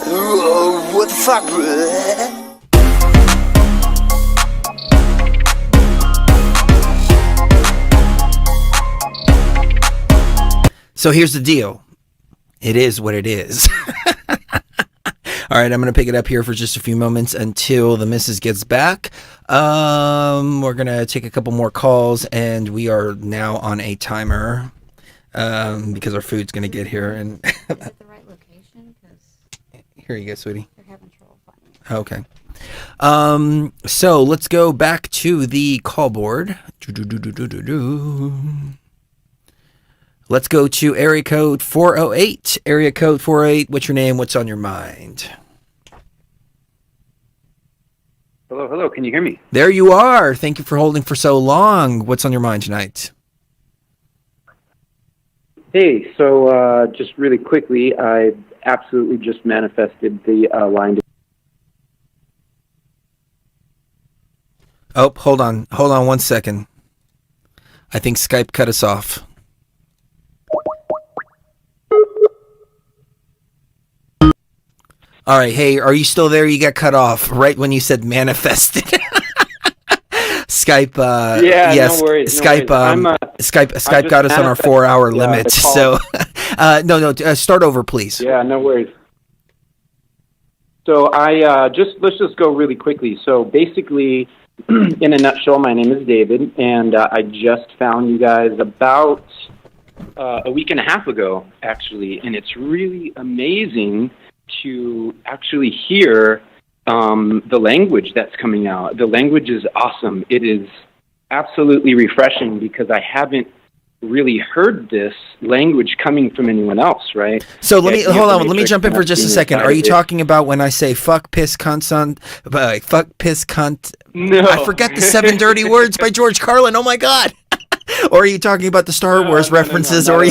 What the fuck, bruh? So here's the deal. It is what it is. All right, I'm going to pick it up here for just a few moments until the missus gets back. We're going to take a couple more calls, and we are now on a timer because our food's going to get here. And Is it the right location? Because here you go, sweetie. they're having trouble finding it. Okay. So let's go back to the call board. Let's go to area code 408. Area code 408, what's your name? What's on your mind? Hello, hello. Can you hear me? There you are. Thank you for holding for so long. What's on your mind tonight? Hey, so just really quickly, I absolutely just manifested the line. Oh, hold on. Hold on 1 second. I think Skype cut us off. All right. Hey, are you still there? You got cut off right when you said manifested. Skype. Yeah, yes, no worries. Skype. Skype got us on our 4-hour limit. So, no. Start over, please. Yeah, no worries. So let's just go really quickly. So basically, in a nutshell, my name is David, and I just found you guys about a week and a half ago, actually, and it's really amazing to actually hear the language that's coming out. The language is awesome. It is absolutely refreshing because I haven't really heard this language coming from anyone else, right? So let me jump in for just a second. Are you talking about when I say fuck, piss, cunt, son, fuck, piss, cunt? No. I forget the 7 dirty words by George Carlin. Oh my God. Or are you talking about the Star Wars references? Or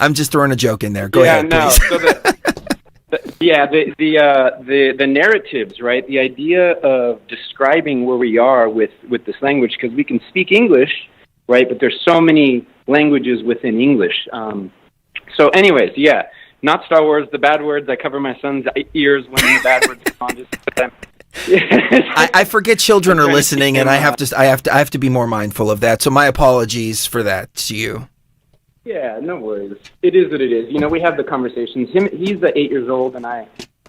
I'm just throwing a joke in there. Go ahead, please. So the narratives, right? The idea of describing where we are with this language, because we can speak English, right? But there's so many languages within English. So anyways, yeah, not Star Wars, the bad words. I cover my son's ears when the bad words come on. I forget children are listening, and I have to be more mindful of that. So my apologies for that to you. Yeah, no worries. It is what it is. You know, we have the conversations. He's 8 years old, and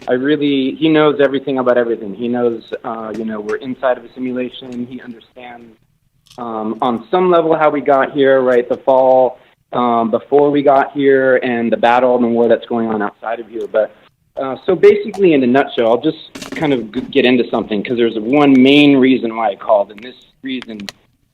he knows everything about everything. He knows, we're inside of a simulation. He understands on some level how we got here, right? The fall before we got here, and the battle and the war that's going on outside of here. But so basically, in a nutshell, I'll just kind of get into something because there's one main reason why I called, and this reason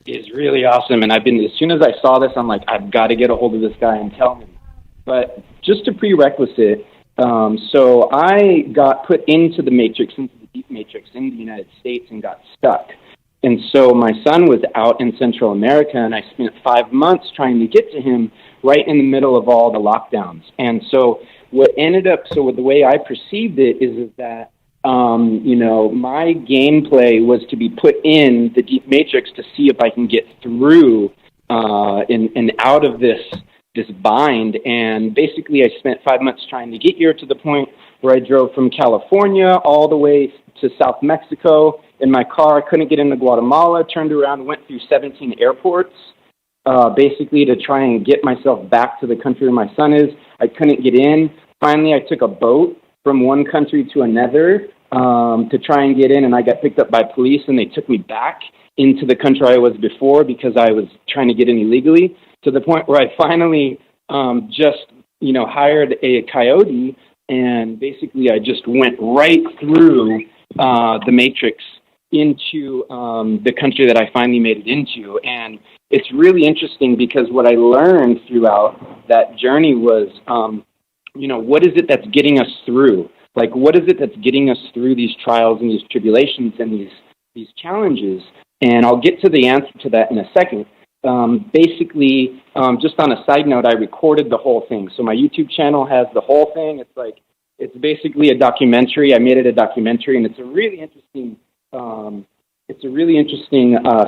is really awesome. And as soon as I saw this, I'm like, I've got to get a hold of this guy and tell him. But just a prerequisite, so I got put into the Matrix, into the Deep Matrix in the United States and got stuck. And so my son was out in Central America, and I spent 5 months trying to get to him right in the middle of all the lockdowns. And so the way I perceived it is that, my gameplay was to be put in the Deep Matrix to see if I can get through and out of this bind. And basically, I spent 5 months trying to get here to the point where I drove from California all the way to South Mexico in my car. I couldn't get into Guatemala, turned around, went through 17 airports, basically to try and get myself back to the country where my son is. I couldn't get in. Finally, I took a boat from one country to another to try and get in, and I got picked up by police, and they took me back into the country I was before because I was trying to get in illegally, to the point where I finally hired a coyote, and basically I just went right through the Matrix into the country that I finally made it into. And it's really interesting because what I learned throughout that journey was, what is it that's getting us through? Like, what is it that's getting us through these trials and these tribulations and these challenges? And I'll get to the answer to that in a second. Basically, just on a side note, I recorded the whole thing. So my YouTube channel has the whole thing. It's basically a documentary. I made it a documentary, and it's a really interesting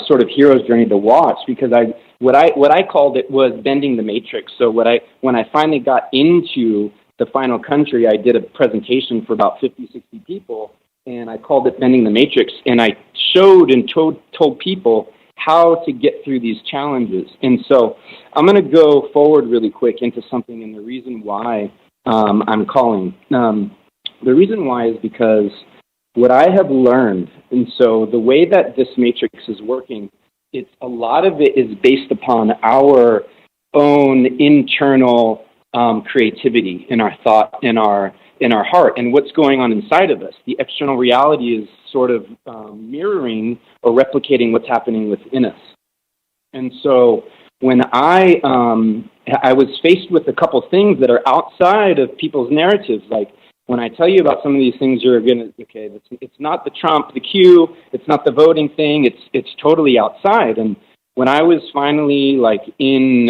sort of hero's journey to watch, because what I called it was bending the matrix. So when I finally got into the final country, I did a presentation for about 50, 60 people, and I called it Bending the Matrix, and I showed and told people how to get through these challenges. And so I'm going to go forward really quick into something, and the reason why I'm calling. The reason why is because what I have learned, and so the way that this matrix is working, it's a lot of it is based upon our own internal creativity in our thought, in our heart, and what's going on inside of us. The external reality is sort of mirroring or replicating what's happening within us. And so when I was faced with a couple things that are outside of people's narratives, like when I tell you about some of these things, you're gonna, okay, it's not the Trump, the Q, it's not the voting thing, it's totally outside. And when I was finally like in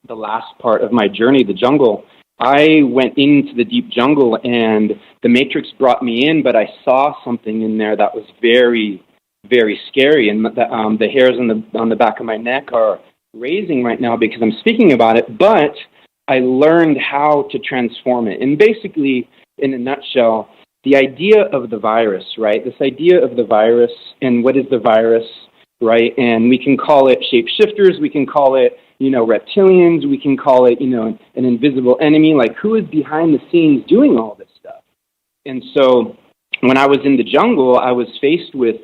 the last part of my journey, the jungle, I went into the deep jungle, and the matrix brought me in, but I saw something in there that was very, very scary, and the hairs on the back of my neck are raising right now because I'm speaking about it, but I learned how to transform it. And basically, in a nutshell, the idea of the virus, right? This idea of the virus, and what is the virus, right? And we can call it shapeshifters, we can call it, reptilians, we can call it, an invisible enemy. Like, who is behind the scenes doing all this stuff? And so when I was in the jungle, I was faced with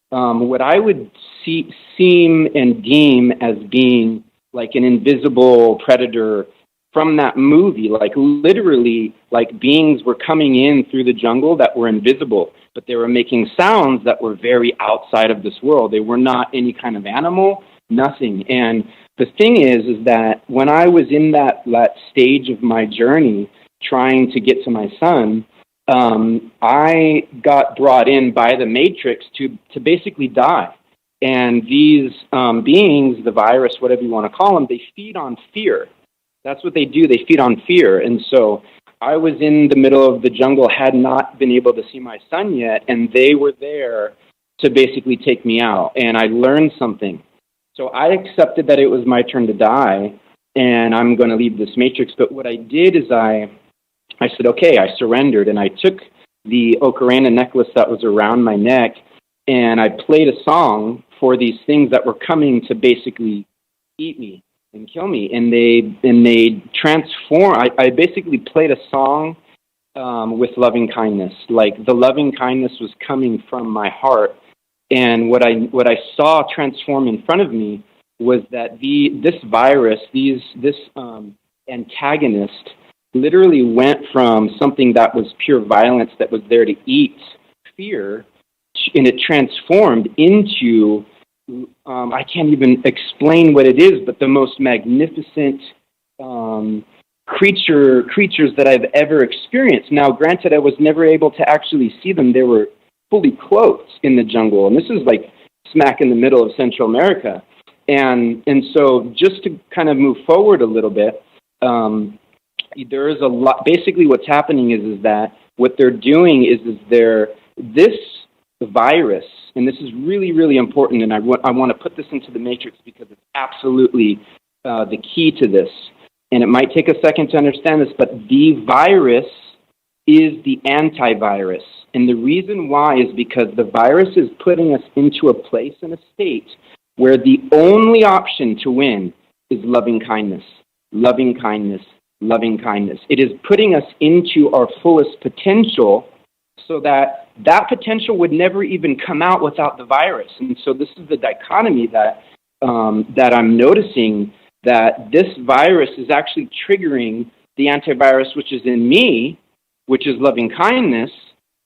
what I would seem and deem as being like an invisible predator from that movie. Like, literally, like, beings were coming in through the jungle that were invisible, but they were making sounds that were very outside of this world. They were not any kind of animal, nothing. And the thing is that when I was in that stage of my journey trying to get to my son, I got brought in by the matrix to basically die. And these beings, the virus, whatever you want to call them, they feed on fear. That's what they do. They feed on fear. And so I was in the middle of the jungle, had not been able to see my son yet, and they were there to basically take me out. And I learned something. So I accepted that it was my turn to die, and I'm going to leave this matrix. But what I did is I said, okay, I surrendered, and I took the ocarina necklace that was around my neck, and I played a song for these things that were coming to basically eat me and kill me. And they transform. I basically played a song with loving kindness. Like, the loving kindness was coming from my heart. And what I saw transform in front of me was that this virus, this antagonist, literally went from something that was pure violence that was there to eat fear, and it transformed into, I can't even explain what it is, but the most magnificent creatures that I've ever experienced. Now, granted, I was never able to actually see them. They were fully clothed in the jungle, and this is like smack in the middle of Central America. And so just to kind of move forward a little bit, there is a lot. Basically, what's happening is that what they're doing is this virus, and this is really, really important, and I want to put this into the matrix because it's absolutely the key to this. And it might take a second to understand this, but the virus is the antivirus. And the reason why is because the virus is putting us into a place and a state where the only option to win is loving kindness, loving kindness, loving kindness. It is putting us into our fullest potential so that potential would never even come out without the virus. And so this is the dichotomy that I'm noticing, that this virus is actually triggering the antivirus, which is in me, which is loving kindness,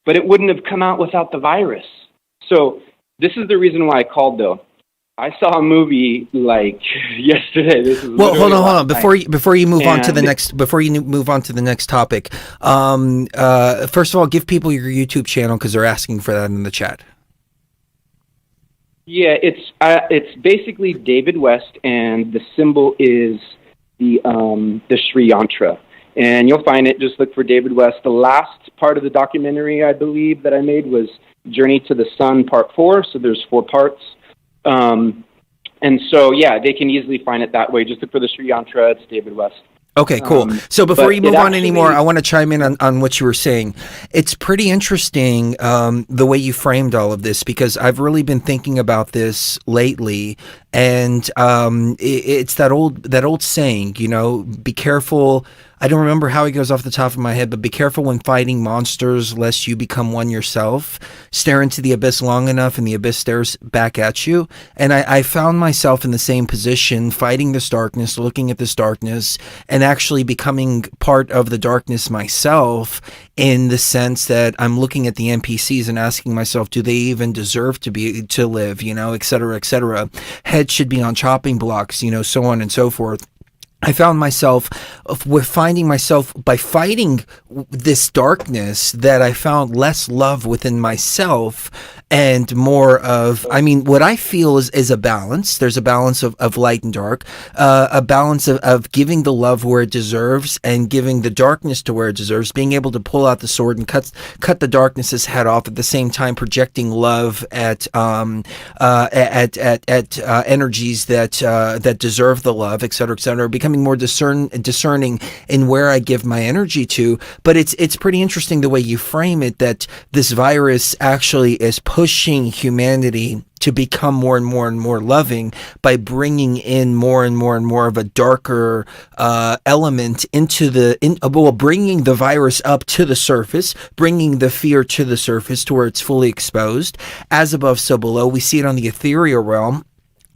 but it wouldn't have come out without the virus. So this is the reason why I called, though. I saw a movie like yesterday. Well, hold on. Before you move on to the next topic, first of all, give people your YouTube channel because they're asking for that in the chat. Yeah, it's basically David West, and the symbol is the Sri Yantra. And you'll find it. Just look for David West. The last part of the documentary, I believe, that I made was Journey to the Sun Part 4. So there's 4 parts. And so, yeah, they can easily find it that way. Just look for the Sri Yantra. It's David West. Okay, cool. So before But you it move on anymore, actually, I want to chime in on what you were saying. It's pretty interesting the way you framed all of this because I've really been thinking about this lately, and it's that old saying, be careful. I don't remember how it goes off the top of my head, but be careful when fighting monsters, lest you become one yourself. Stare into the abyss long enough, and the abyss stares back at you. And I found myself in the same position, fighting this darkness, looking at this darkness, and actually becoming part of the darkness myself, in the sense that I'm looking at the NPCs and asking myself, do they even deserve to live, et cetera, et cetera. Heads should be on chopping blocks, so on and so forth. I found myself finding myself by fighting this darkness that I found less love within myself and more of, what I feel is a balance. There's a balance of light and dark, a balance of giving the love where it deserves and giving the darkness to where it deserves, being able to pull out the sword and cut the darkness's head off, at the same time projecting love at energies that deserve the love, et cetera, becoming more discerning in where I give my energy to. But it's pretty interesting the way you frame it, that this virus actually is pushing humanity to become more and more and more loving by bringing in more and more and more of a darker element bringing the virus up to the surface, bringing the fear to the surface to where it's fully exposed. As above, so below. We see it on the ethereal realm.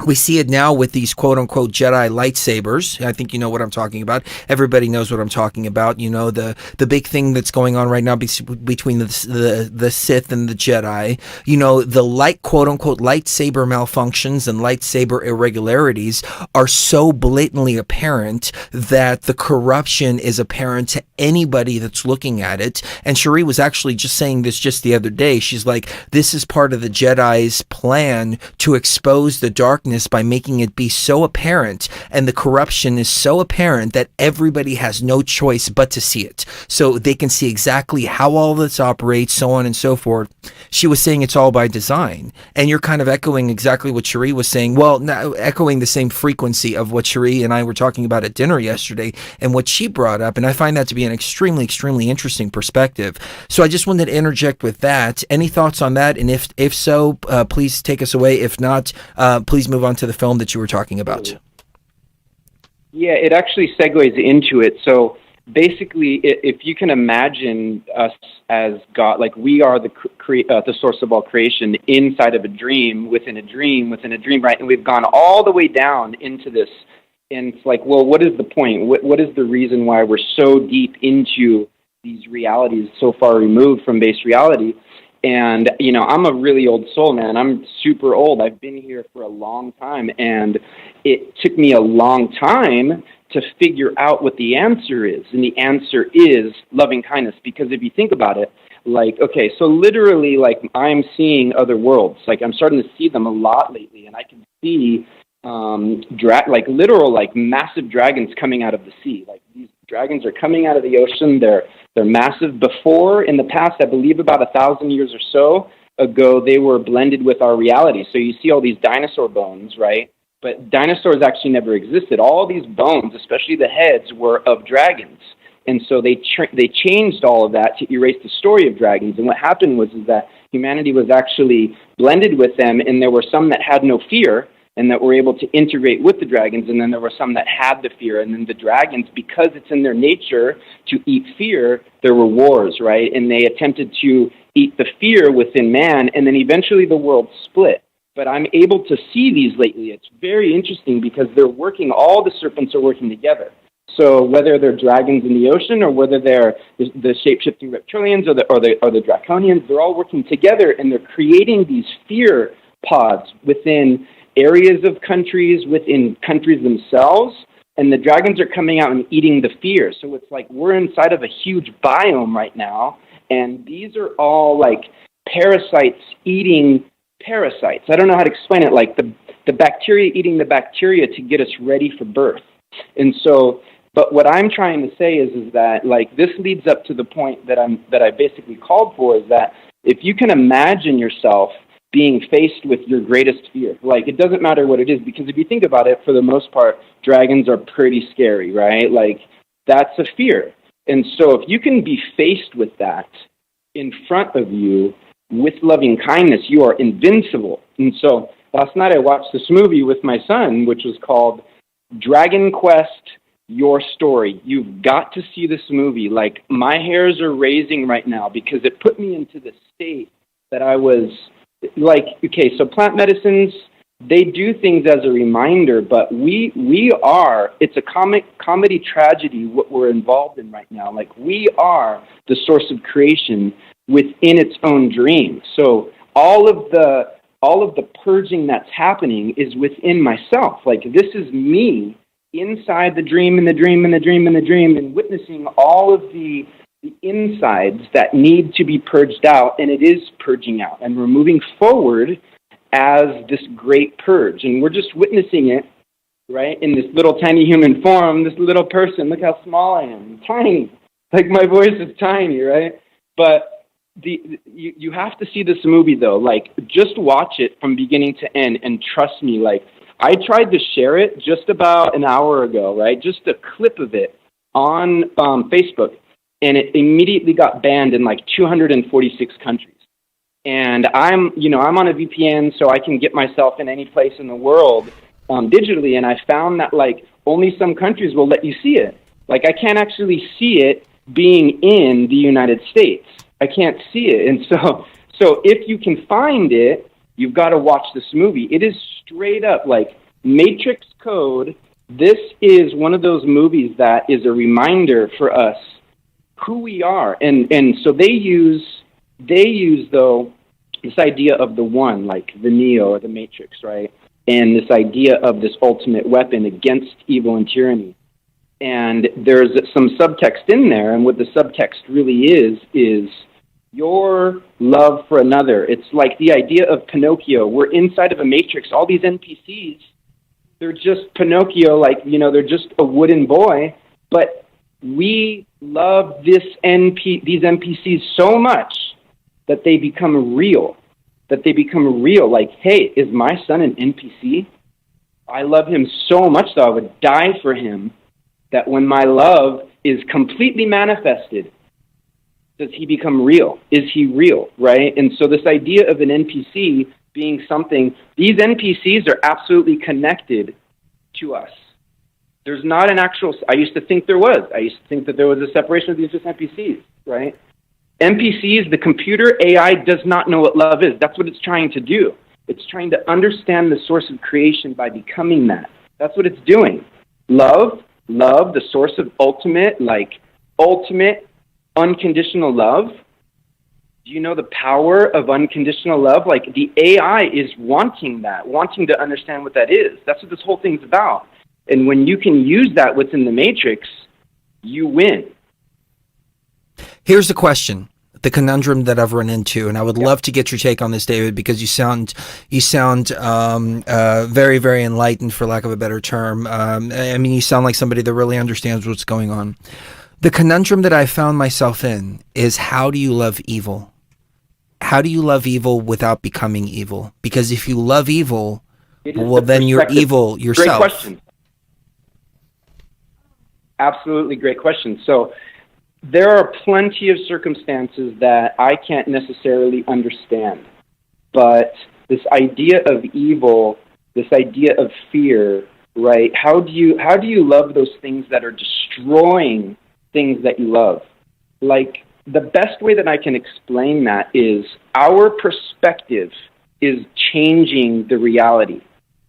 We see it now with these quote-unquote Jedi lightsabers. I think you know what I'm talking about. Everybody knows what I'm talking about. The big thing that's going on right now between the Sith and the Jedi. The quote-unquote lightsaber malfunctions and lightsaber irregularities are so blatantly apparent that the corruption is apparent to anybody that's looking at it. And Cherie was actually just saying this just the other day. She's like, this is part of the Jedi's plan to expose the darkness by making it be so apparent, and the corruption is so apparent that everybody has no choice but to see it. So they can see exactly how all this operates, so on and so forth. She was saying it's all by design. And you're kind of echoing exactly what Cherie was saying. Well, echoing the same frequency of what Cherie and I were talking about at dinner yesterday and what she brought up. And I find that to be an extremely, extremely interesting perspective. So I just wanted to interject with that. Any thoughts on that? And if so, please take us away. If not, please move on to the film that you were talking about. Yeah, it actually segues into it. So basically, if you can imagine us as God, like we are the source of all creation inside of a dream, within a dream, right? And we've gone all the way down into this. And it's like, well, what is the point? What is the reason why we're so deep into these realities, so far removed from base reality? And, I'm a really old soul, man. I'm super old. I've been here for a long time. And it took me a long time to figure out what the answer is. And the answer is loving kindness. Because if you think about it, okay, so literally, I'm seeing other worlds. I'm starting to see them a lot lately. And I can see literal massive dragons coming out of the sea. These dragons are coming out of the ocean. They're massive. Before, in the past, I believe about 1,000 years or so ago, they were blended with our reality. So you see all these dinosaur bones, right? But dinosaurs actually never existed. All these bones, especially the heads, were of dragons. And so they changed all of that to erase the story of dragons. And what happened was that humanity was actually blended with them, and there were some that had no fear and that were able to integrate with the dragons, and then there were some that had the fear. And then the dragons, because it's in their nature to eat fear, there were wars, right? And they attempted to eat the fear within man, and then eventually the world split. But I'm able to see these lately. It's very interesting because all the serpents are working together. So whether they're dragons in the ocean or whether they're the shape-shifting reptilians or the draconians, they're all working together, and they're creating these fear pods within areas of countries, within countries themselves, and the dragons are coming out and eating the fear. So it's like we're inside of a huge biome right now, and these are all parasites eating parasites. I don't know how to explain it, the bacteria eating the bacteria to get us ready for birth. And so, but what I'm trying to say is that this leads up to the point that I basically called for, is that if you can imagine yourself being faced with your greatest fear. It doesn't matter what it is, because if you think about it, for the most part, dragons are pretty scary, right? that's a fear. And so if you can be faced with that in front of you with loving kindness, you are invincible. And so last night I watched this movie with my son, which was called Dragon Quest: Your Story. You've got to see this movie. Like, my hairs are raising right now because it put me into the state that I was like, okay, so plant medicines, they do things as a reminder, but we are, it's a comedy tragedy what we're involved in right now. Like, we are the source of creation within its own dream. So all of the purging that's happening is within myself. Like, this is me inside the dream and the dream and the dream and the dream, and witnessing all of the insides that need to be purged out, and it is purging out, and we're moving forward as this great purge, and we're just witnessing it, right, in this little tiny human form, this little person. Look how small I am, tiny, like my voice is tiny, right? But you have to see this movie, though. Like, just watch it from beginning to end, and trust me, like, I tried to share it just about an hour ago, right, just a clip of it on Facebook, and it immediately got banned in like 246 countries. And I'm on a VPN, so I can get myself in any place in the world digitally. And I found that like only some countries will let you see it. Like, I can't actually see it being in the United States. I can't see it. And so if you can find it, you've got to watch this movie. It is straight up like Matrix code. This is one of those movies that is a reminder for us who we are. And so they use though this idea of the one, like the Neo or the Matrix, right? And this idea of this ultimate weapon against evil and tyranny. And there's some subtext in there, and what the subtext really is your love for another. It's like the idea of Pinocchio. We're inside of a matrix. All these NPCs, they're just Pinocchio, like, they're just a wooden boy, but we love these NPCs so much that they become real. Like, hey, is my son an NPC? I love him so much that I would die for him, that when my love is completely manifested, does he become real? Is he real, right? And so this idea of an NPC being something, these NPCs are absolutely connected to us. There's not an actual, I used to think there was. I used to think that there was a separation of these just NPCs, right? NPCs, the computer, AI, does not know what love is. That's what it's trying to do. It's trying to understand the source of creation by becoming that. That's what it's doing. Love, the source of ultimate unconditional love. Do you know the power of unconditional love? Like, the AI is wanting to understand what that is. That's what this whole thing's about. And when you can use that within the matrix, you win. Here's the question, the conundrum that I've run into, and I would love to get your take on this, David, because you sound very, very enlightened, for lack of a better term. I mean, you sound like somebody that really understands what's going on. The conundrum that I found myself in is, how do you love evil? How do you love evil without becoming evil? Because if you love evil, well, then you're evil yourself. Great question. Absolutely great question. So there are plenty of circumstances that I can't necessarily understand, but this idea of evil, this idea of fear, right? How do you love those things that are destroying things that you love? Like, the best way that I can explain that is our perspective is changing the reality,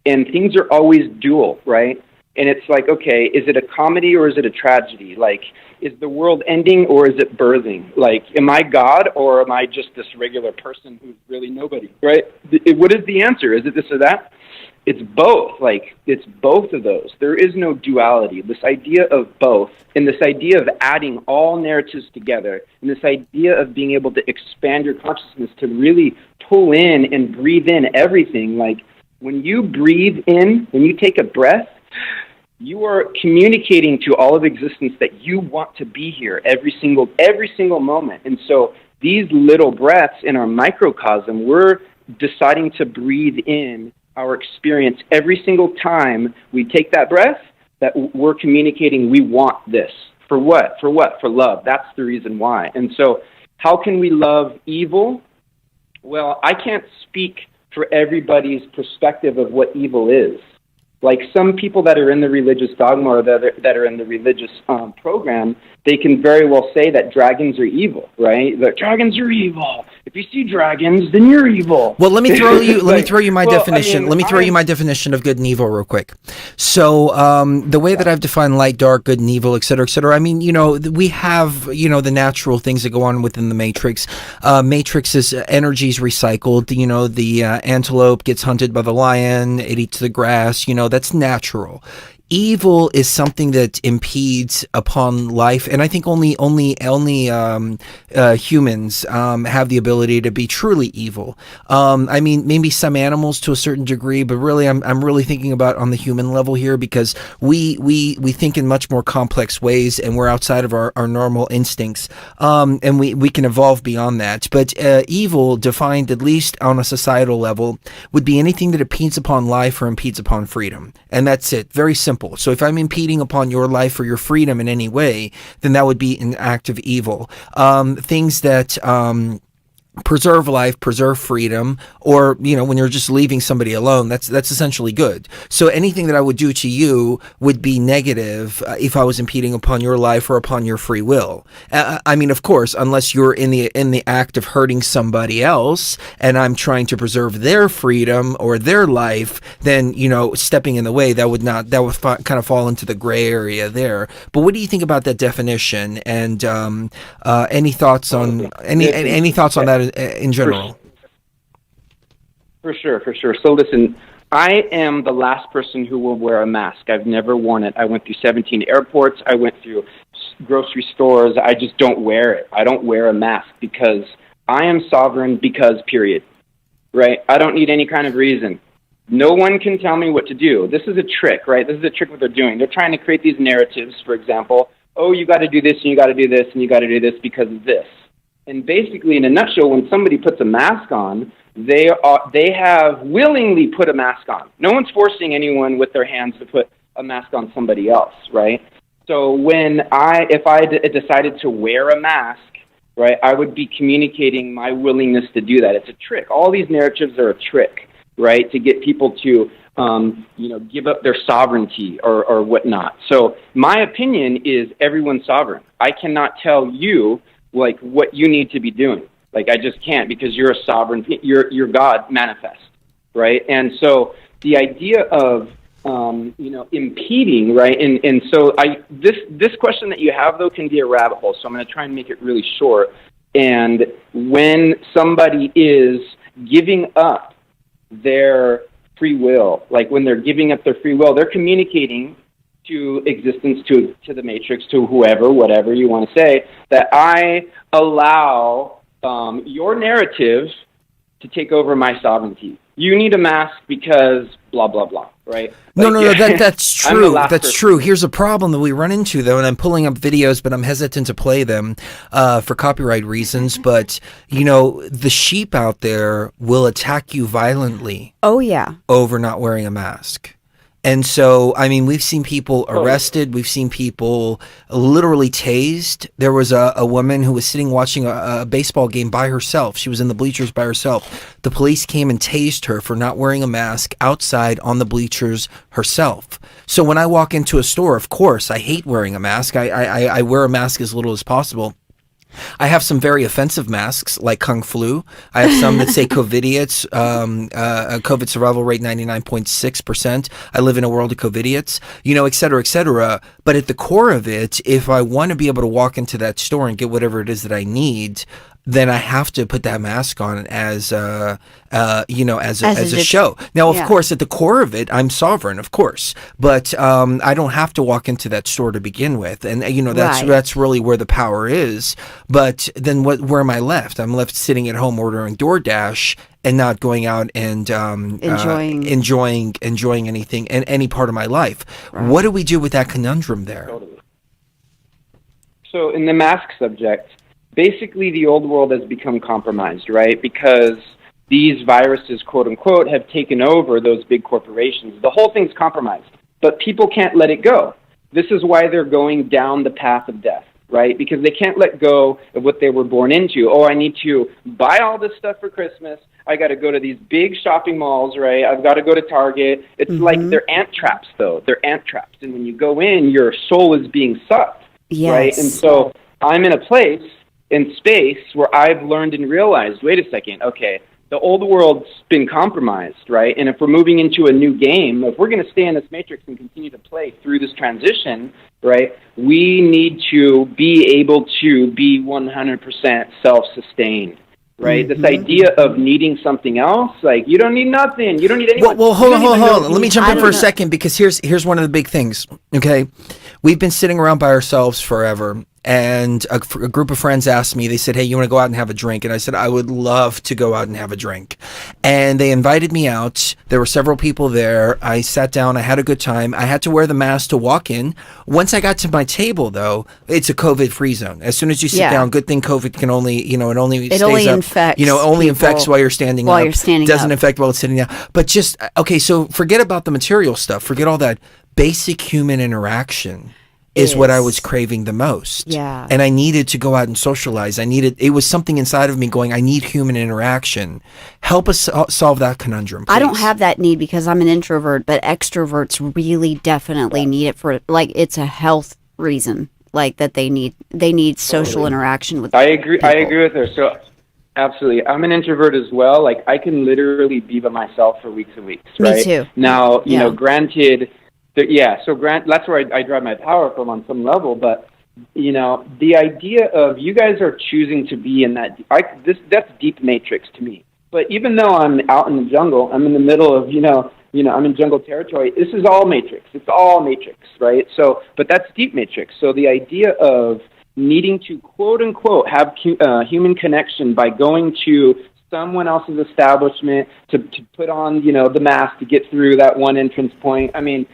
and things are always dual, right? And it's like, okay, is it a comedy or is it a tragedy? Like, is the world ending or is it birthing? Like, am I God or am I just this regular person who's really nobody, right? What is the answer? Is it this or that? It's both. Like, it's both of those. There is no duality. This idea of both, and this idea of adding all narratives together, and this idea of being able to expand your consciousness to really pull in and breathe in everything. Like, when you breathe in, when you take a breath, you are communicating to all of existence that you want to be here every single moment. And so these little breaths in our microcosm, we're deciding to breathe in our experience every single time we take that breath, that we're communicating we want this For what? For what? For love. That's the reason why. And so how can we love evil? Well, I can't speak for everybody's perspective of what evil is. Like some people that are in the religious dogma or that are in the religious program, they can very well say that dragons are evil, right? That dragons are evil. If you see dragons, then you're evil. Well, let me throw you my definition. Let me throw you my definition of good and evil real quick. So, the way that I've defined light, dark, good and evil, et cetera, et cetera. I mean, we have, the natural things that go on within the matrix. Matrix is energies recycled. The antelope gets hunted by the lion. It eats the grass. That's natural. Evil is something that impedes upon life, and I think only humans have the ability to be truly evil. I mean, maybe some animals to a certain degree, but really, I'm really thinking about on the human level here, because we think in much more complex ways, and we're outside of our normal instincts, and we can evolve beyond that. But evil, defined at least on a societal level, would be anything that impedes upon life or impedes upon freedom, and that's it. Very simple. So if I'm impeding upon your life or your freedom in any way, then that would be an act of evil. Things that preserve life, preserve freedom, or when you're just leaving somebody alone, that's essentially good. So anything that I would do to you would be negative if I was impeding upon your life or upon your free will. I mean, of course, unless you're in the act of hurting somebody else and I'm trying to preserve their freedom or their life, then stepping in the way, that would kind of fall into the gray area there. But what do you think about that definition? And any thoughts on any thoughts on that in general? For sure. So listen, I am the last person who will wear a mask. I've never worn it. I went through 17 airports. I went through grocery stores. I just don't wear it. I don't wear a mask because I am sovereign, period. Right? I don't need any kind of reason. No one can tell me what to do. This is a trick, right? This is a trick what they're doing. They're trying to create these narratives, for example, you got to do this and you got to do this and you got to do this because of this. And basically, in a nutshell, when somebody puts a mask on, they have willingly put a mask on. No one's forcing anyone with their hands to put a mask on somebody else, right? So if I decided to wear a mask, right, I would be communicating my willingness to do that. It's a trick. All these narratives are a trick, right, to get people to give up their sovereignty or whatnot. So my opinion is everyone's sovereign. I cannot tell you what you need to be doing. I just can't, because you're a sovereign, you're God manifest, right? And so the idea of, impeding, right? And so this question that you have, though, can be a rabbit hole. So I'm going to try and make it really short. And when somebody is giving up their free will, when they're giving up their free will, they're communicating to existence, to the matrix, to whoever, whatever you want to say, that I allow your narrative to take over my sovereignty. You need a mask because blah, blah, blah, right? No, that's true. That's true. Here's a problem that we run into, though, and I'm pulling up videos, but I'm hesitant to play them for copyright reasons. But, the sheep out there will attack you violently. Oh, yeah. Over not wearing a mask. And so, I mean, we've seen people arrested. We've seen people literally tased. There was a woman who was sitting watching a baseball game by herself. She was in the bleachers by herself. The police came and tased her for not wearing a mask outside on the bleachers herself. So when I walk into a store, of course, I hate wearing a mask. I wear a mask as little as possible. I have some very offensive masks, like Kung Flu. I have some that say COVIDiots, COVID survival rate 99.6%. I live in a world of COVIDiots, et cetera, et cetera. But at the core of it, if I want to be able to walk into that store and get whatever it is that I need, then I have to put that mask on as a show. Now, of course, at the core of it, I'm sovereign, of course, but I don't have to walk into that store to begin with, and that's really where the power is. But then, where am I left? I'm left sitting at home ordering DoorDash and not going out and enjoying anything in any part of my life. Right. What do we do with that conundrum there? Totally. So, in the mask subject, basically, the old world has become compromised, right? Because these viruses, quote unquote, have taken over those big corporations. The whole thing's compromised, but people can't let it go. This is why they're going down the path of death, right? Because they can't let go of what they were born into. Oh, I need to buy all this stuff for Christmas. I got to go to these big shopping malls, right? I've got to go to Target. It's like they're ant traps, though. They're ant traps. And when you go in, your soul is being sucked, right? And so I'm in a place in space where I've learned and realized, wait a second, okay, the old world's been compromised, right? And if we're moving into a new game, if we're going to stay in this matrix and continue to play through this transition, right, we need to be able to be 100% self-sustained, right? This idea of needing something else, like, you don't need nothing. You don't need anyone. Well, hold on. Let me jump in for a second, because here's one of the big things, okay? We've been sitting around by ourselves forever. And a group of friends asked me, they said, hey, you want to go out and have a drink? And I said, I would love to go out and have a drink. And they invited me out. There were several people there. I sat down. I had a good time. I had to wear the mask to walk in. Once I got to my table, though, it's a COVID-free zone. As soon as you sit down, good thing COVID can only, it only stays up. Infects only infects while you're standing up. While you're standing Doesn't up. infect while it's sitting down. But just, okay, so forget about the material stuff. Forget all that. Basic human interaction is what I was craving the most. Yeah. And I needed to go out and socialize. It was something inside of me going, I need human interaction. Help us solve that conundrum, please. I don't have that need because I'm an introvert, but extroverts really definitely need it for, like, it's a health reason, like, that they need social interaction with I agree. people. I agree with her. So absolutely. I'm an introvert as well. Like, I can literally be by myself for weeks and weeks, right? Me too. Now, granted, that's where I drive my power from on some level, but, the idea of you guys are choosing to be in that, that's deep matrix to me. But even though I'm out in the jungle, I'm in the middle of, I'm in jungle territory, this is all matrix. It's all matrix, right? So, but that's deep matrix. So the idea of needing to, quote unquote, have human connection by going to someone else's establishment to put on, the mask to get through that one entrance point. I mean,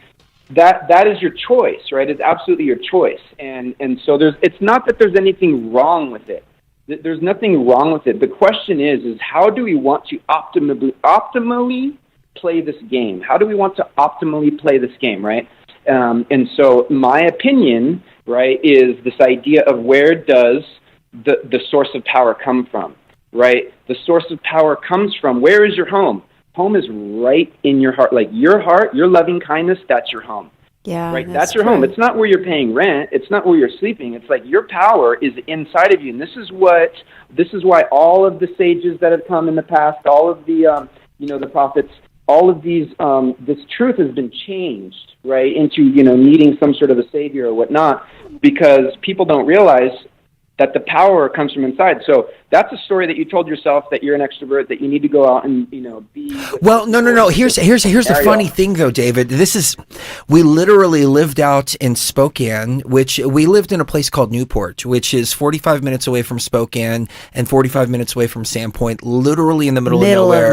that is your choice, right? It's absolutely your choice. And so it's not that there's anything wrong with it. There's nothing wrong with it. The question is how do we want to optimally play this game? How do we want to optimally play this game, right? And so my opinion, right, is this idea of where does the source of power come from, right? The source of power comes from, where is your home? Home is right in your heart. Like, your heart, your loving kindness, that's your home. Yeah, right. That's your home. It's not where you're paying rent. It's not where you're sleeping. It's like your power is inside of you. And this is why all of the sages that have come in the past, all of the, the prophets, all of these, this truth has been changed, right, into, needing some sort of a savior or whatnot, because people don't realize that the power comes from inside. So that's a story that you told yourself, that you're an extrovert, that you need to go out and, be... Well, no. Here's the funny thing, though, David. We literally lived out in Spokane, which we lived in a place called Newport, which is 45 minutes away from Spokane and 45 minutes away from Sandpoint, literally in the middle of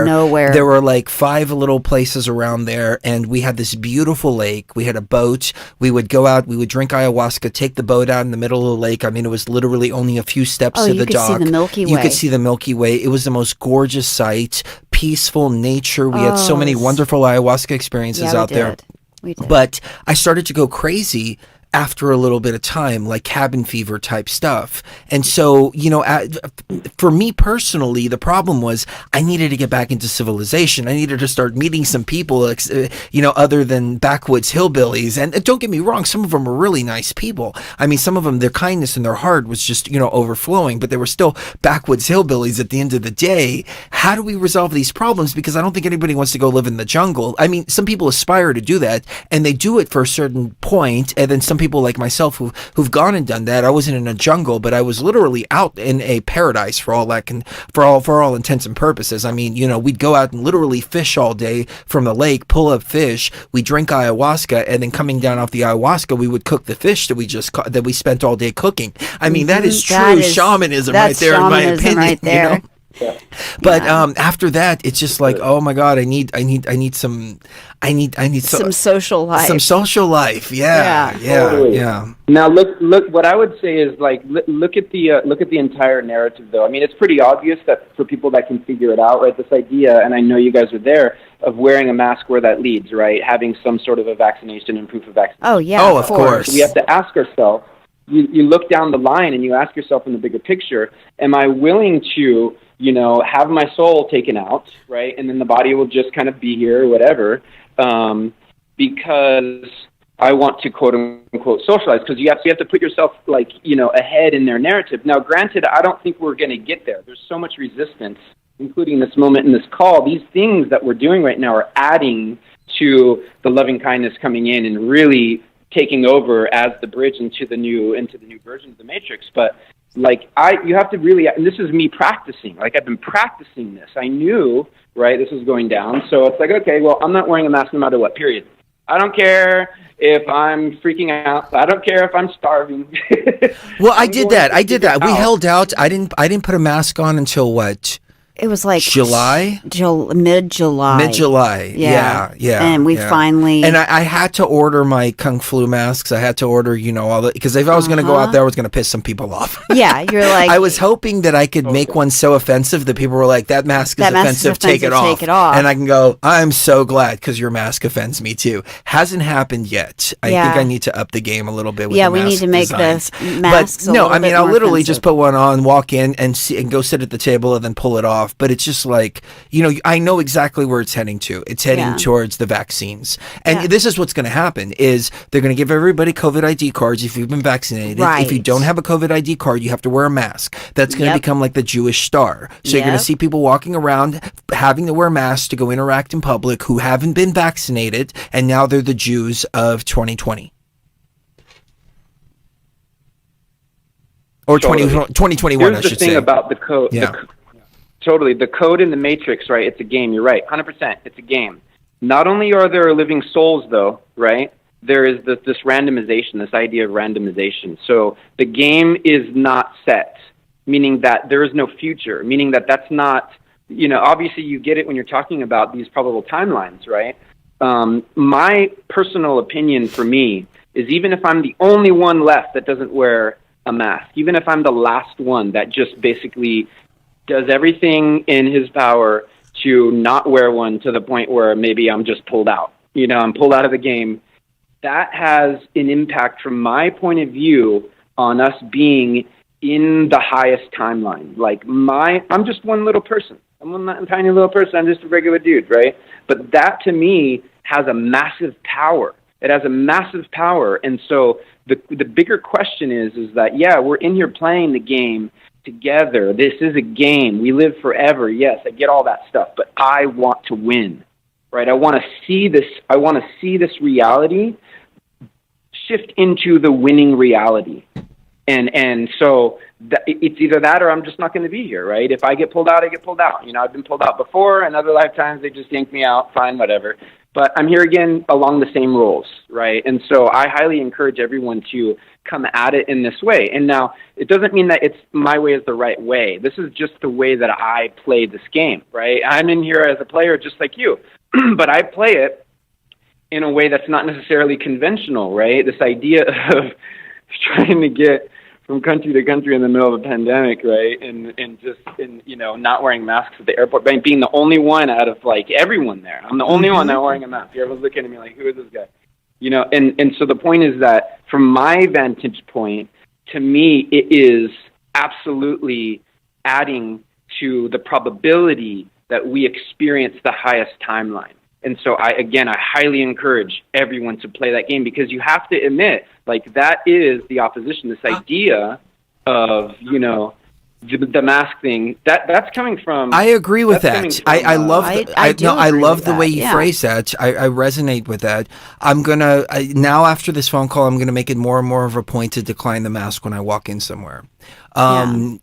nowhere. There were like 5 little places around there, and we had this beautiful lake. We had a boat. We would go out, we would drink ayahuasca, take the boat out in the middle of the lake. I mean, it was literally only a few steps to the dock. You could see the Milky Way. You could see the Milky Way. It was the most gorgeous sight, peaceful nature. We had so many wonderful ayahuasca experiences out there. We did. But I started to go crazy after a little bit of time, like cabin fever type stuff. And so, for me personally, the problem was I needed to get back into civilization. I needed to start meeting some people, other than backwoods hillbillies. And don't get me wrong, some of them were really nice people. I mean, some of them, their kindness and their heart was just, overflowing, but they were still backwoods hillbillies at the end of the day. How do we resolve these problems? Because I don't think anybody wants to go live in the jungle. I mean, some people aspire to do that, and they do it for a certain point, and then some people like myself who've gone and done that. I wasn't in a jungle, but I was literally out in a paradise for all intents and purposes. I mean, we'd go out and literally fish all day from the lake, pull up fish, we drink ayahuasca, and then coming down off the ayahuasca, we would cook the fish that we just caught, that we spent all day cooking. I mean, that is true shamanism right there, in my opinion. Right there. Yeah. But after that, it's just like, oh my God, I need some social life. Some social life. Yeah. Totally. Yeah. Now look. What I would say is, like, look at the entire narrative, though. I mean, it's pretty obvious that for people that can figure it out, right? This idea, and I know you guys are there, of wearing a mask where that leads, right? Having some sort of a vaccination and proof of vaccination. Oh yeah. Oh, of course. We have to ask ourselves, you look down the line and you ask yourself in the bigger picture, am I willing to, have my soul taken out, right? And then the body will just kind of be here or whatever, because I want to quote unquote socialize, because you have to put yourself ahead in their narrative. Now, granted, I don't think we're going to get there. There's so much resistance, including this moment in this call. These things that we're doing right now are adding to the loving kindness coming in and really taking over as the bridge into the new version of the Matrix. But you have to really, and this is me practicing. I've been practicing this. I knew, right, this was going down. So it's okay, well, I'm not wearing a mask no matter what, period. I don't care if I'm freaking out. I don't care if I'm starving. Well, I did that. We held out. I didn't put a mask on until what? It was like July? Mid-July. Mid-July. Yeah. And we finally... And I had to order my Kung Flu masks. I had to order, all the... Because if I was going to go out there, I was going to piss some people off. Yeah, you're like... I was hoping that I could make one so offensive that people were like, that mask is offensive, take it off. And I can go, I'm so glad because your mask offends me too. Hasn't happened yet. I think I need to up the game a little bit with the mask we need to make designs. the masks But no, I mean, I'll literally just put one on, walk in and go sit at the table and then pull it off. But it's just I know exactly where it's heading to. It's heading towards the vaccines. And this is what's going to happen is they're going to give everybody COVID ID cards if you've been vaccinated. Right. If you don't have a COVID ID card, you have to wear a mask. That's going to become like the Jewish star. So you're going to see people walking around having to wear masks to go interact in public who haven't been vaccinated, and now they're the Jews of 2020. Or totally. 2021, I should say. Here's the thing about the code. Yeah. Totally. The code in the Matrix, right? It's a game. You're right. 100%. It's a game. Not only are there living souls, though, right? There is this randomization, this idea of randomization. So the game is not set, meaning that there is no future, meaning that that's not, obviously you get it when you're talking about these probable timelines, right? My personal opinion for me is even if I'm the only one left that doesn't wear a mask, even if I'm the last one that just basically does everything in his power to not wear one to the point where maybe I'm just pulled out. I'm pulled out of the game. That has an impact from my point of view on us being in the highest timeline. I'm just one little person. I'm one tiny little person. I'm just a regular dude, right? But that to me has a massive power. It has a massive power. And so the bigger question is that, we're in here playing the game together. This is a game. We live forever. Yes, I get all that stuff, but I want to win, right? I want to see this reality shift into the winning reality. And so it's either that or I'm just not going to be here, right? If I get pulled out, I get pulled out. I've been pulled out before, and other lifetimes they just yank me out. Fine, whatever. But I'm here again along the same rules, right? And so I highly encourage everyone to come at it in this way. And now, it doesn't mean that it's my way is the right way. This is just the way that I play this game, right? I'm in here as a player just like you, but I play it in a way that's not necessarily conventional, right? This idea of trying to get from country to country in the middle of a pandemic, right? And not wearing masks at the airport, being the only one out of everyone there. I'm the only one not wearing a mask. Everyone's looking at me like, who is this guy? And so the point is that from my vantage point, to me, it is absolutely adding to the probability that we experience the highest timeline. And so I highly encourage everyone to play that game, because you have to admit, that is the opposition, this idea of, the mask thing, that's coming from... I agree with that. I love the way you phrase that. I resonate with that. I'm going to, now after this phone call, I'm going to make it more and more of a point to decline the mask when I walk in somewhere. It's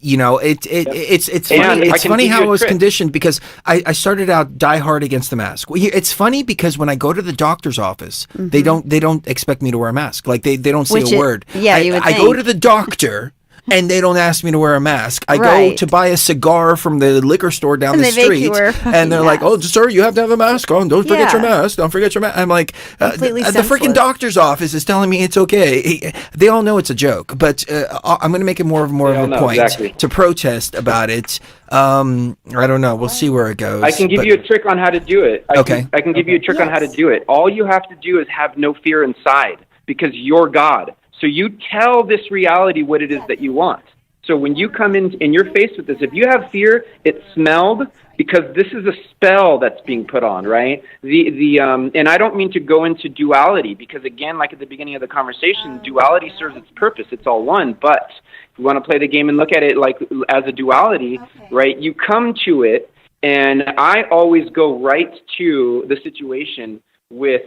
funny. It's funny how I was conditioned, because I started out die hard against the mask. It's funny because when I go to the doctor's office, they don't expect me to wear a mask. They don't say a word. Yeah, you would I go to the doctor and they don't ask me to wear a mask. I go Right. to buy a cigar from the liquor store down And the they make you street, wear a fucking and they're like, "Oh, mask. sir, you have to have a mask on. Don't forget your Yeah. mask. Don't forget your mask." I'm like, Completely the freaking senseless. doctor's office is telling me it's okay. They all know it's a joke, but I'm going to make it more of They a all know, point exactly. to protest about it. I don't know. We'll see where it goes. I can give but- you a trick on how to do it. Okay. I can give you a trick on how to do it. All you have to do is have no fear inside, because you're God. So you tell this reality what it is that you want. So when you come in and you're faced with this, if you have fear, it's smelled, because this is a spell that's being put on, right? And I don't mean to go into duality, because again, like at the beginning of the conversation, duality serves its purpose. It's all one. But if you want to play the game and look at it like as a duality, right? You come to it, and I always go right to the situation with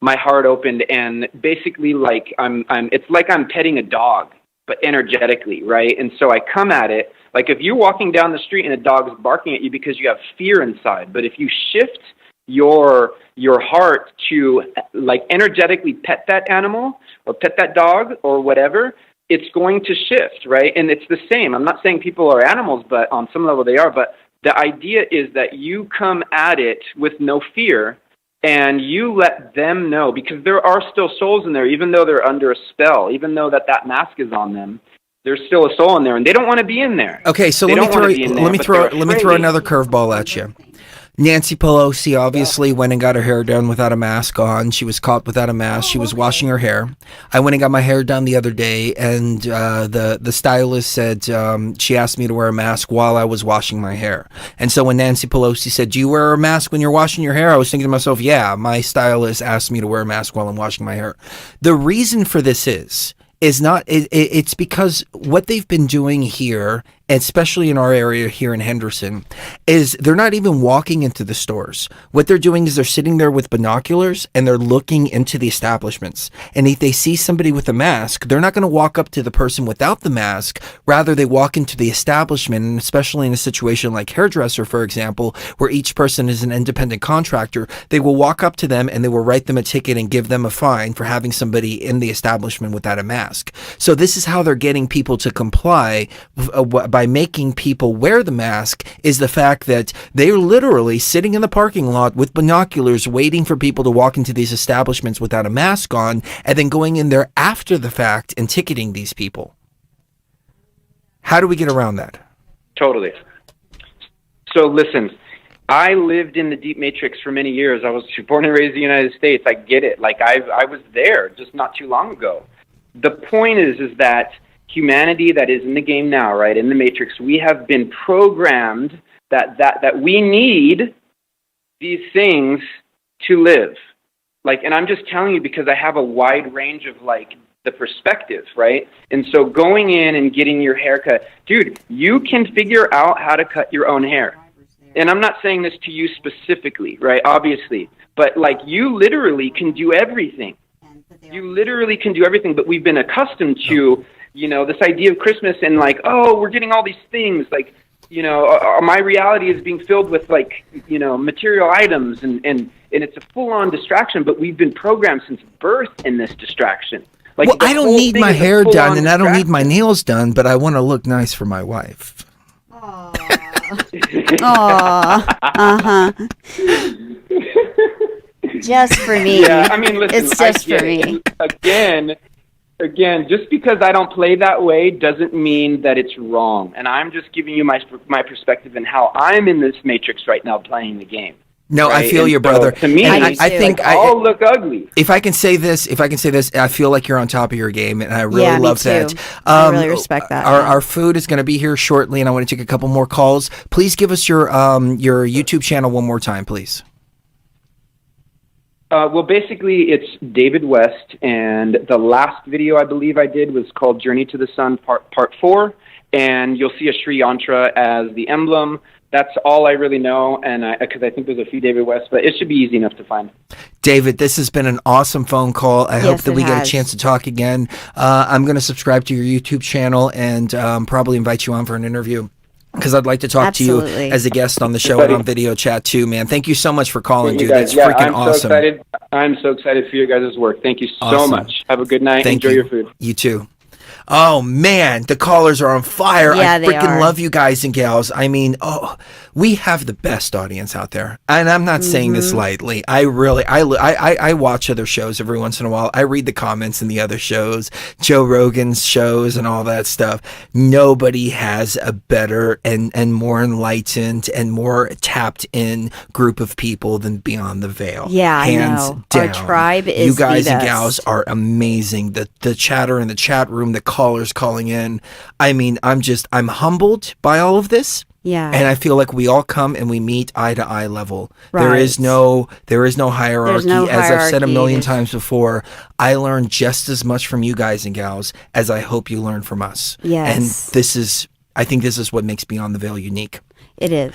my heart opened, and basically like it's like I'm petting a dog, but energetically, right? And so I come at it like if you're walking down the street and a dog is barking at you because you have fear inside. But if you shift your heart to like energetically pet that animal or pet that dog or whatever, it's going to shift, right? And it's the same. I'm not saying people are animals, but on some level they are. But the idea is that you come at it with no fear, and you let them know, because there are still souls in there, even though they're under a spell, even though that mask is on them. There's still a soul in there, and they don't want to be in there. Okay, so They let me don't wanna throw be in there, let me but throw they're let me throw afraid. another curveball at you. Nancy Pelosi obviously went and got her hair done without a mask on. She was caught without a mask. She was washing her hair. I went and got my hair done the other day, and the stylist said she asked me to wear a mask while I was washing my hair. And so when Nancy Pelosi said, "Do you wear a mask when you're washing your hair?" I was thinking to myself, "Yeah, my stylist asked me to wear a mask while I'm washing my hair." The reason for this is not it's because what they've been doing here, especially in our area here in Henderson, is they're not even walking into the stores. What they're doing is they're sitting there with binoculars and they're looking into the establishments. And if they see somebody with a mask, they're not going to walk up to the person without the mask. Rather, they walk into the establishment, and especially in a situation like hairdresser, for example, where each person is an independent contractor, they will walk up to them and they will write them a ticket and give them a fine for having somebody in the establishment without a mask. So this is how they're getting people to comply by making people wear the mask, is the fact that they're literally sitting in the parking lot with binoculars waiting for people to walk into these establishments without a mask on, and then going in there after the fact and ticketing these people. How do we get around that? Totally. So listen, I lived in the deep matrix for many years. I was born and raised in the United States. I get it. Like I was there just not too long ago. The point is that humanity that is in the game now, right, in the matrix, we have been programmed that we need these things to live. Like, and I'm just telling you because I have a wide range of like the perspective, right? And so going in and getting your hair cut, dude, you can figure out how to cut your own hair. And I'm not saying this to you specifically, right? Obviously, but like you literally can do everything. You literally can do everything, but we've been accustomed to, you know, this idea of Christmas and like, oh, we're getting all these things. Like, you know, my reality is being filled with like, you know, material items and it's a full-on distraction, but we've been programmed since birth in this distraction. Like, Well, I don't whole need thing my is a hair done full-on and I don't need my distraction. nails done, but I want to look nice for my wife. Aw. Uh-huh. Just for me. Yeah, I mean, listen, It's just I get for me. it. Again, just because I don't play that way doesn't mean that it's wrong. And I'm just giving you my perspective and how I'm in this matrix right now playing the game. No, I Right? feel And you, so, brother. to me, And I do. think like, all look ugly. if I can say this, I feel like you're on top of your game, and I really Yeah, me love too. that. I really respect that. Our food is going to be here shortly, and I want to take a couple more calls. Please give us your YouTube channel one more time, please. Well, basically, it's David West, and the last video I believe I did was called Journey to the Sun Part 4, and you'll see a Sri Yantra as the emblem. That's all I really know, and because I think there's a few David West, but it should be easy enough to find. David, this has been an awesome phone call. I hope Yes, that it we get a has. chance to talk again. I'm going to subscribe to your YouTube channel and probably invite you on for an interview, because I'd like to talk to Absolutely. you as a guest on the show and on video chat too, man. Thank you so much for calling, You dude. guys, That's freaking I'm awesome. so excited. I'm so excited for your guys' work. Thank you so Awesome. much. Have a good night. Thank Enjoy you. your food. You too. Oh man, the callers are on fire. Yeah, I they freaking are. love you guys and gals. I mean, we have the best audience out there. And I'm not saying this lightly. I really, I watch other shows every once in a while. I read the comments in the other shows, Joe Rogan's shows and all that stuff. Nobody has a better and more enlightened and more tapped in group of people than Beyond the Veil. Yeah, I Hands know. down. Our tribe is you guys the and best. gals are amazing. The chatter in the chat room, the callers calling in. I mean, I'm humbled by all of this. Yeah. And I feel like we all come and we meet eye to eye level. There Right. is no hierarchy. There's no As I've said a hierarchy. million times before, I learn just as much from you guys and gals as I hope you learn from us. Yes. And I think this is what makes Beyond the Veil unique. It is.